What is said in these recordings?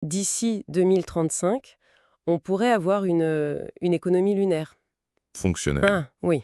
d'ici 2035, on pourrait avoir une économie lunaire. Fonctionnel. Ah, oui.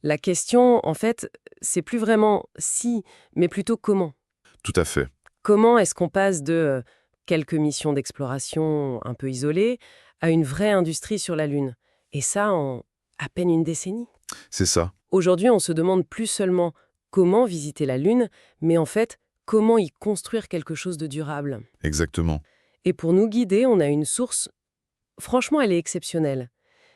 La question, en fait, c'est plus vraiment si, mais plutôt comment. Tout à fait. Comment est-ce qu'on passe de quelques missions d'exploration un peu isolées à une vraie industrie sur la Lune? Et ça en à peine une décennie. C'est ça. Aujourd'hui, on se demande plus seulement comment visiter la Lune, mais en fait, comment y construire quelque chose de durable. Exactement. Et pour nous guider, on a une source, franchement, elle est exceptionnelle.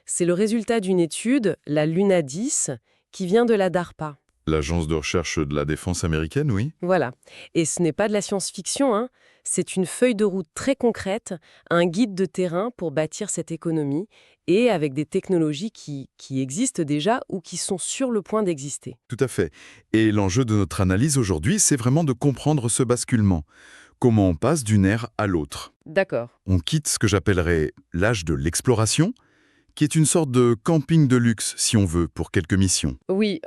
C'est le résultat d'une étude, la Luna 10, qui vient de la DARPA. L'agence de recherche de la défense américaine, oui. Voilà. Et ce n'est pas de la science-fiction, hein. C'est une feuille de route très concrète, un guide de terrain pour bâtir cette économie, et avec des technologies qui existent déjà ou qui sont sur le point d'exister. Tout à fait. Et l'enjeu de notre analyse aujourd'hui, c'est vraiment de comprendre ce basculement. Comment on passe d'une ère à l'autre. D'accord. On quitte ce que j'appellerais l'âge de l'exploration, qui est une sorte de camping de luxe, si on veut, pour quelques missions. Oui,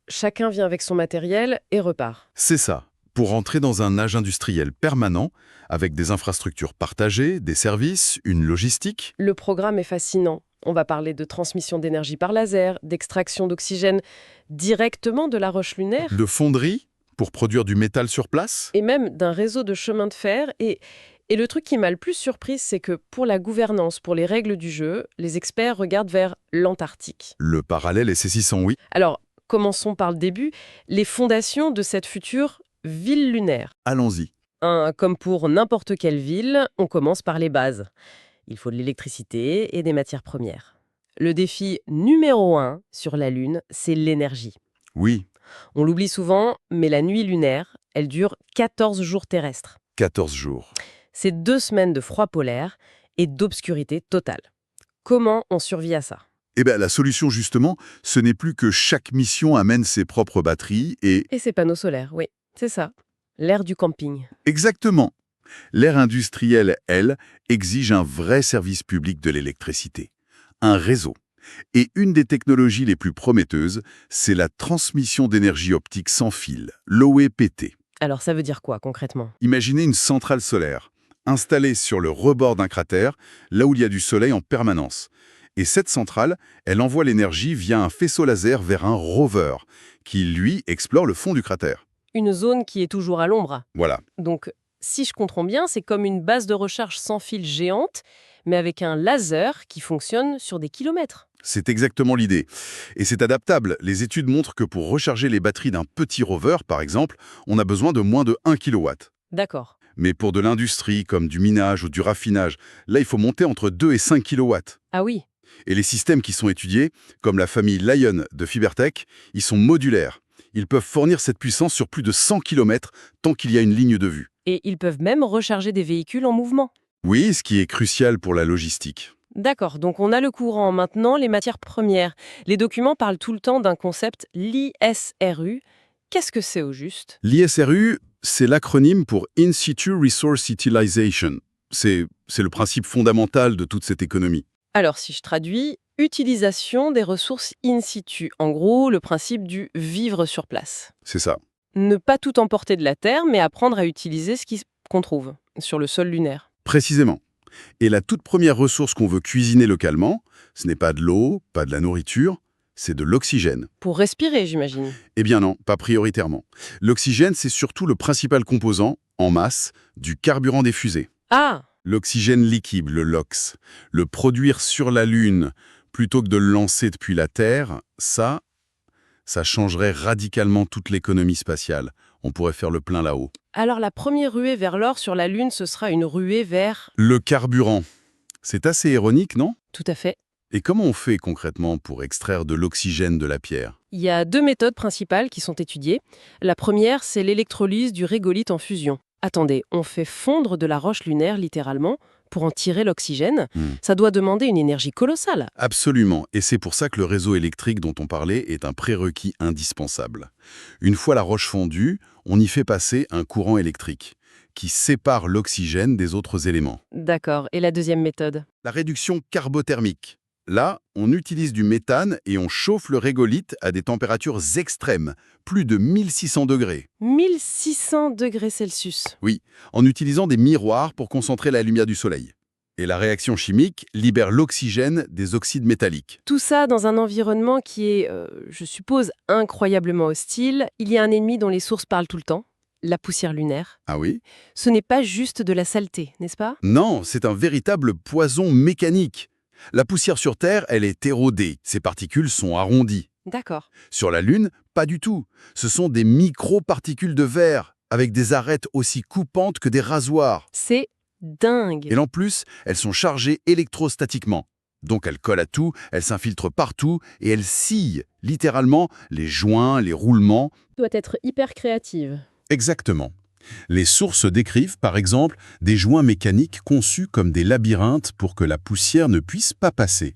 chacun vient avec son matériel et repart. C'est ça, pour entrer dans un âge industriel permanent, avec des infrastructures partagées, des services, une logistique. Le programme est fascinant. On va parler de transmission d'énergie par laser, d'extraction d'oxygène directement de la roche lunaire, De fonderie, pour produire du métal sur place. et même d'un réseau de chemin de fer. Et le truc qui m'a le plus surprise, c'est que pour la gouvernance, pour les règles du jeu, les experts regardent vers l'Antarctique. Le parallèle est saisissant, oui. Alors, commençons par le début, les fondations de cette future ville lunaire. Allons-y. Comme pour n'importe quelle ville, on commence par les bases. Il faut de l'électricité et des matières premières. Le défi numéro 1 sur la Lune, c'est l'énergie. Oui, On l'oublie souvent, mais la nuit lunaire, elle dure 14 jours terrestres. 14 jours. C'est 2 semaines de froid polaire et d'obscurité totale. Comment on survit à ça? Eh bien, la solution, justement, ce n'est plus que chaque mission amène ses propres batteries et... Et ces panneaux solaires, oui, c'est ça. L'ère du camping. Exactement. L'ère industrielle, elle, exige un vrai service public de l'électricité. Un réseau. Et une des technologies les plus prometteuses, c'est la transmission d'énergie optique sans fil, l'OEPT. Alors ça veut dire quoi concrètement? Imaginez une centrale solaire, installée sur le rebord d'un cratère, là où il y a du soleil en permanence. Et cette centrale, elle envoie l'énergie via un faisceau laser vers un rover, qui, lui, explore le fond du cratère. Une zone qui est toujours à l'ombre. Voilà. Donc, si je comprends bien, c'est comme une base de recharge sans fil géante, mais avec un laser qui fonctionne sur des kilomètres. C'est exactement l'idée. Et c'est adaptable. Les études montrent que pour recharger les batteries d'un petit rover, par exemple, on a besoin de moins de 1 kW. D'accord. Mais pour de l'industrie, comme du minage ou du raffinage, là, il faut monter entre 2 et 5 kW. Ah oui. Et les systèmes qui sont étudiés, comme la famille Lion de Fibertech, ils sont modulaires. Ils peuvent fournir cette puissance sur plus de 100 km tant qu'il y a une ligne de vue. Et ils peuvent même recharger des véhicules en mouvement. Oui, ce qui est crucial pour la logistique. D'accord, donc on a le courant, maintenant les matières premières. Les documents parlent tout le temps d'un concept, l'ISRU. Qu'est-ce que c'est au juste? L'ISRU, c'est l'acronyme pour In Situ Resource Utilization. C'est le principe fondamental de toute cette économie. Alors si je traduis, utilisation des ressources in situ. En gros, le principe du vivre sur place. C'est ça. Ne pas tout emporter de la Terre, mais apprendre à utiliser qu'on trouve sur le sol lunaire. Précisément. Et la toute première ressource qu'on veut cuisiner localement, ce n'est pas de l'eau, pas de la nourriture, c'est de l'oxygène. Pour respirer, j'imagine. Eh bien non, pas prioritairement. L'oxygène, c'est surtout le principal composant, en masse, du carburant des fusées. Ah! L'oxygène liquide, le LOX. Le produire sur la Lune, plutôt que de le lancer depuis la Terre, ça changerait radicalement toute l'économie spatiale. On pourrait faire le plein là-haut. Alors la première ruée vers l'or sur la Lune, ce sera une ruée vers... Le carburant. C'est assez ironique, non? Tout à fait. Et comment on fait concrètement pour extraire de l'oxygène de la pierre? Il y a 2 méthodes principales qui sont étudiées. La première, c'est l'électrolyse du régolithe en fusion. Attendez, on fait fondre de la roche lunaire, littéralement, pour en tirer l'oxygène. Ça doit demander une énergie colossale. Absolument, et c'est pour ça que le réseau électrique dont on parlait est un prérequis indispensable. Une fois la roche fondue, on y fait passer un courant électrique qui sépare l'oxygène des autres éléments. D'accord. Et la deuxième méthode? La réduction carbothermique. Là, on utilise du méthane et on chauffe le régolithe à des températures extrêmes, plus de 1600 degrés. 1600 degrés Celsius. Oui, en utilisant des miroirs pour concentrer la lumière du soleil. Et la réaction chimique libère l'oxygène des oxydes métalliques. Tout ça dans un environnement qui est, je suppose, incroyablement hostile. Il y a un ennemi dont les sources parlent tout le temps, la poussière lunaire. Ah oui? Ce n'est pas juste de la saleté, n'est-ce pas? Non, c'est un véritable poison mécanique. La poussière sur Terre, elle est érodée. Ses particules sont arrondies. D'accord. Sur la Lune, pas du tout. Ce sont des micro-particules de verre, avec des arêtes aussi coupantes que des rasoirs. C'est dingue. Et en plus, elles sont chargées électrostatiquement. Donc elles collent à tout, elles s'infiltrent partout et elles scient, littéralement, les joints, les roulements. Doit être hyper créative. Exactement. Les sources décrivent, par exemple, des joints mécaniques conçus comme des labyrinthes pour que la poussière ne puisse pas passer.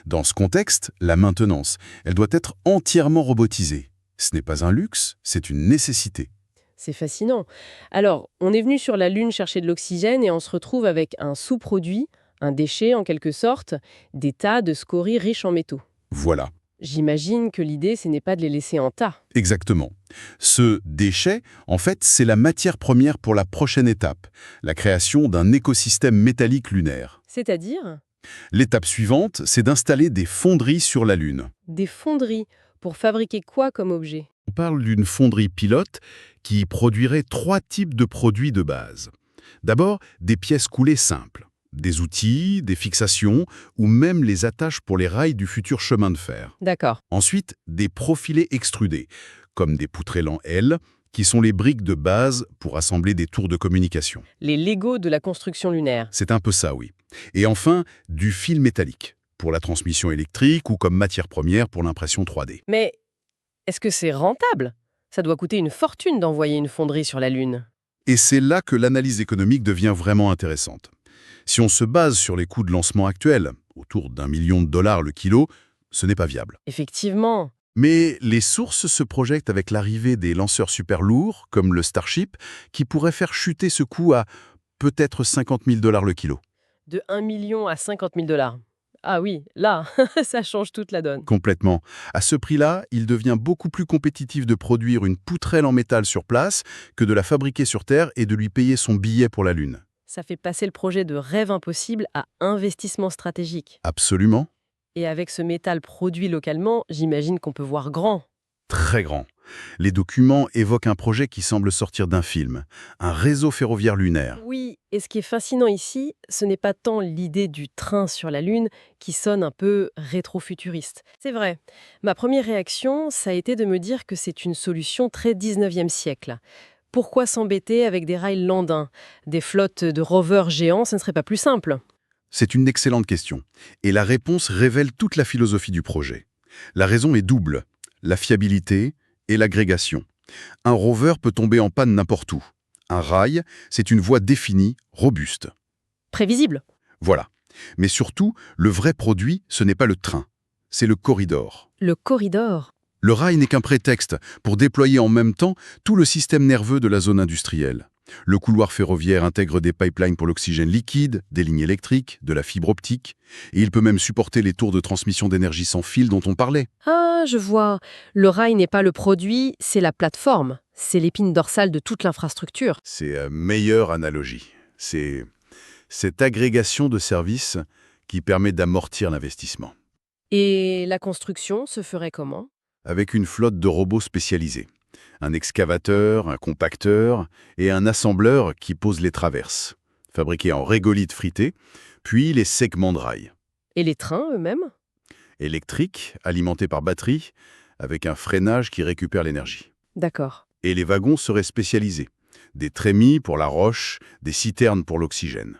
Dans ce contexte, la maintenance, elle doit être entièrement robotisée. Ce n'est pas un luxe, c'est une nécessité. C'est fascinant. Alors, on est venu sur la Lune chercher de l'oxygène et on se retrouve avec un sous-produit, un déchet en quelque sorte, des tas de scories riches en métaux. Voilà. J'imagine que l'idée, ce n'est pas de les laisser en tas. Exactement. Ce déchet, en fait, c'est la matière première pour la prochaine étape, la création d'un écosystème métallique lunaire. C'est-à-dire L'étape suivante, c'est d'installer des fonderies sur la Lune. des fonderies. Pour fabriquer quoi comme objet? On parle d'une fonderie pilote qui produirait 3 types de produits de base. D'abord, des pièces coulées simples, des outils, des fixations ou même les attaches pour les rails du futur chemin de fer. D'accord. Ensuite, des profilés extrudés, comme des poutrelles en L, qui sont les briques de base pour assembler des tours de communication. Les Legos de la construction lunaire. C'est un peu ça, oui. Et enfin, du fil métallique, pour la transmission électrique ou comme matière première pour l'impression 3D. Mais est-ce que c'est rentable? Ça doit coûter une fortune d'envoyer une fonderie sur la Lune. Et c'est là que l'analyse économique devient vraiment intéressante. Si on se base sur les coûts de lancement actuels, autour d'1 million de dollars le kilo, ce n'est pas viable. Effectivement. Mais les sources se projettent avec l'arrivée des lanceurs super lourds, comme le Starship, qui pourraient faire chuter ce coût à peut-être 50 000 dollars le kilo. De 1 million à 50 000 dollars. Ah oui, là, ça change toute la donne. Complètement. À ce prix-là, il devient beaucoup plus compétitif de produire une poutrelle en métal sur place que de la fabriquer sur Terre et de lui payer son billet pour la Lune. Ça fait passer le projet de rêve impossible à investissement stratégique. Absolument. Et avec ce métal produit localement, j'imagine qu'on peut voir grand. Très grand. Les documents évoquent un projet qui semble sortir d'un film, un réseau ferroviaire lunaire. Oui, et ce qui est fascinant ici, ce n'est pas tant l'idée du train sur la Lune qui sonne un peu rétro-futuriste. C'est vrai. Ma première réaction, ça a été de me dire que c'est une solution très 19e siècle. Pourquoi s'embêter avec des rails landins? Des flottes de rovers géants, ce ne serait pas plus simple? C'est une excellente question. Et la réponse révèle toute la philosophie du projet. La raison est double, la fiabilité et l'agrégation. Un rover peut tomber en panne n'importe où. Un rail, c'est une voie définie, robuste. Prévisible. Voilà. Mais surtout, le vrai produit, ce n'est pas le train, c'est le corridor. Le corridor. Le rail n'est qu'un prétexte pour déployer en même temps tout le système nerveux de la zone industrielle. Le couloir ferroviaire intègre des pipelines pour l'oxygène liquide, des lignes électriques, de la fibre optique, et il peut même supporter les tours de transmission d'énergie sans fil dont on parlait. Ah, je vois. Le rail n'est pas le produit, c'est la plateforme. C'est l'épine dorsale de toute l'infrastructure. C'est meilleure analogie. C'est cette agrégation de services qui permet d'amortir l'investissement. Et la construction se ferait comment? Avec une flotte de robots spécialisés. Un excavateur, un compacteur et un assembleur qui pose les traverses, fabriqués en régolithe frité, puis les segments de rail. Et les trains eux-mêmes? Électriques, alimentés par batterie, avec un freinage qui récupère l'énergie. D'accord. Et les wagons seraient spécialisés. Des trémies pour la roche, des citernes pour l'oxygène.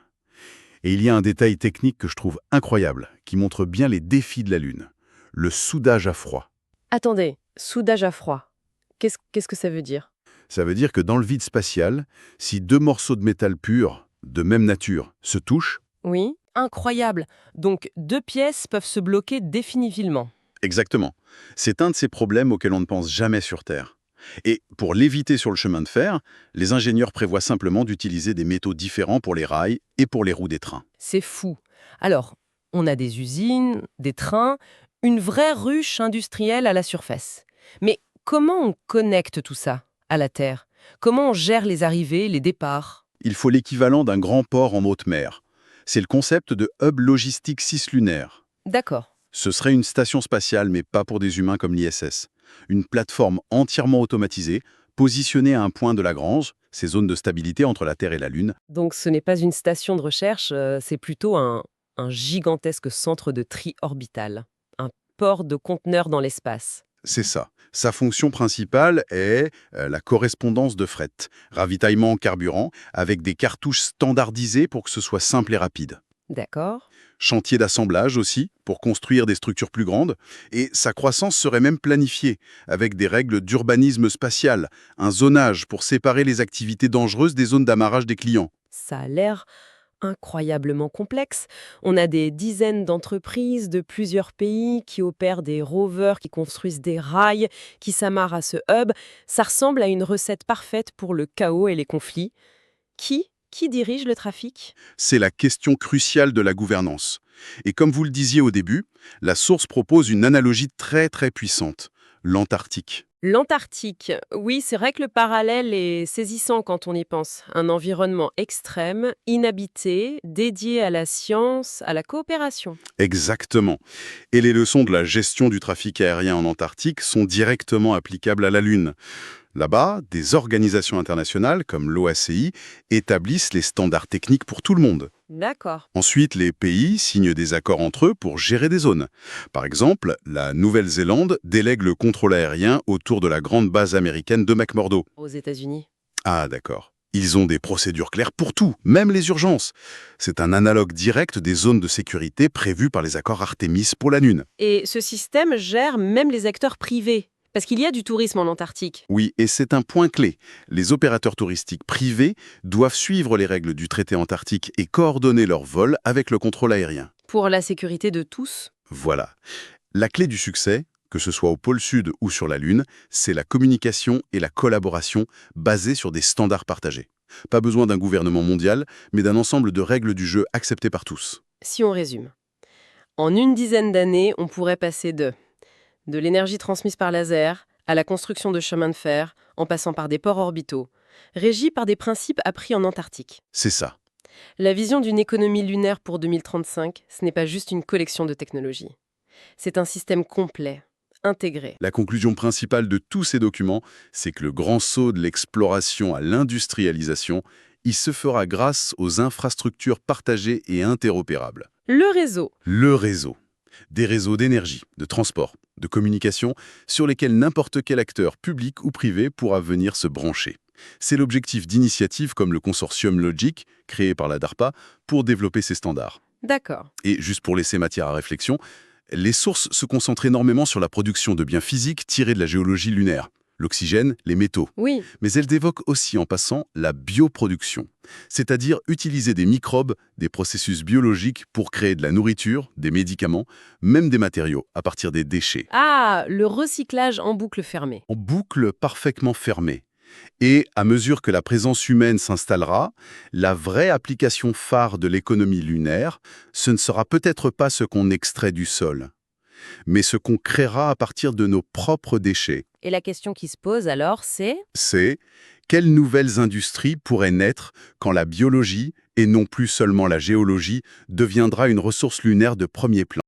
Et il y a un détail technique que je trouve incroyable, qui montre bien les défis de la Lune. Le soudage à froid. Attendez, soudage à froid. Qu'est-ce que ça veut dire? Ça veut dire que dans le vide spatial, si 2 morceaux de métal pur, de même nature, se touchent... Oui. Incroyable. Donc 2 pièces peuvent se bloquer définitivement. Exactement. C'est un de ces problèmes auxquels on ne pense jamais sur Terre. Et pour l'éviter sur le chemin de fer, les ingénieurs prévoient simplement d'utiliser des métaux différents pour les rails et pour les roues des trains. C'est fou. Alors, On a des usines, des trains, une vraie ruche industrielle à la surface. Mais comment on connecte tout ça à la Terre? Comment on gère les arrivées, les départs? Il faut l'équivalent d'un grand port en haute mer. C'est le concept de hub logistique cislunaire. D'accord. Ce serait une station spatiale, mais pas pour des humains comme l'ISS. Une plateforme entièrement automatisée, positionnée à un point de Lagrange, ces zones de stabilité entre la Terre et la Lune. Donc ce n'est pas une station de recherche, c'est plutôt un gigantesque centre de tri orbital. Un port de conteneurs dans l'espace. C'est ça. Sa fonction principale est la correspondance de fret, ravitaillement en carburant, avec des cartouches standardisées pour que ce soit simple et rapide. D'accord. Chantier d'assemblage aussi, pour construire des structures plus grandes, et sa croissance serait même planifiée, avec des règles d'urbanisme spatial, un zonage pour séparer les activités dangereuses des zones d'amarrage des clients. Ça a l'air incroyablement complexe. On a des dizaines d'entreprises de plusieurs pays qui opèrent des rovers, qui construisent des rails, qui s'amarrent à ce hub. Ça ressemble à une recette parfaite pour le chaos et les conflits. Qui dirige le trafic? C'est la question cruciale de la gouvernance. Et comme vous le disiez au début, la source propose une analogie très très puissante, l'Antarctique. L'Antarctique. Oui, c'est vrai que le parallèle est saisissant quand on y pense. Un environnement extrême, inhabité, dédié à la science, à la coopération. Exactement. Et les leçons de la gestion du trafic aérien en Antarctique sont directement applicables à la Lune. Là-bas, des organisations internationales comme l'OACI établissent les standards techniques pour tout le monde. D'accord. Ensuite, les pays signent des accords entre eux pour gérer des zones. Par exemple, la Nouvelle-Zélande délègue le contrôle aérien autour de la grande base américaine de McMurdo. Aux États-Unis. Ah, d'accord. Ils ont des procédures claires pour tout, même les urgences. C'est un analogue direct des zones de sécurité prévues par les accords Artemis pour la Lune. Et ce système gère même les acteurs privés. Parce qu'il y a du tourisme en Antarctique. Oui, et c'est un point clé. Les opérateurs touristiques privés doivent suivre les règles du traité antarctique et coordonner leurs vols avec le contrôle aérien. Pour la sécurité de tous. Voilà. La clé du succès, que ce soit au pôle Sud ou sur la Lune, c'est la communication et la collaboration basées sur des standards partagés. Pas besoin d'un gouvernement mondial, mais d'un ensemble de règles du jeu acceptées par tous. Si on résume. En une dizaine d'années, on pourrait passer de l'énergie transmise par laser à la construction de chemins de fer, en passant par des ports orbitaux, régis par des principes appris en Antarctique. C'est ça. La vision d'une économie lunaire pour 2035, ce n'est pas juste une collection de technologies. C'est un système complet, intégré. La conclusion principale de tous ces documents, c'est que le grand saut de l'exploration à l'industrialisation, il se fera grâce aux infrastructures partagées et interopérables. Le réseau. Le réseau. Des réseaux d'énergie, de transport, de communication, sur lesquels n'importe quel acteur, public ou privé, pourra venir se brancher. C'est l'objectif d'initiatives comme le consortium Logic, créé par la DARPA, pour développer ces standards. D'accord. Et juste pour laisser matière à réflexion, les sources se concentrent énormément sur la production de biens physiques tirés de la géologie lunaire. L'oxygène, les métaux. Oui. Mais elles évoquent aussi en passant la bioproduction, c'est-à-dire utiliser des microbes, des processus biologiques pour créer de la nourriture, des médicaments, même des matériaux à partir des déchets. Ah, le recyclage en boucle fermée. En boucle parfaitement fermée. Et à mesure que la présence humaine s'installera, la vraie application phare de l'économie lunaire, ce ne sera peut-être pas ce qu'on extrait du sol, mais ce qu'on créera à partir de nos propres déchets. Et la question qui se pose alors, c'est... C'est quelles nouvelles industries pourraient naître quand la biologie, et non plus seulement la géologie, deviendra une ressource lunaire de premier plan.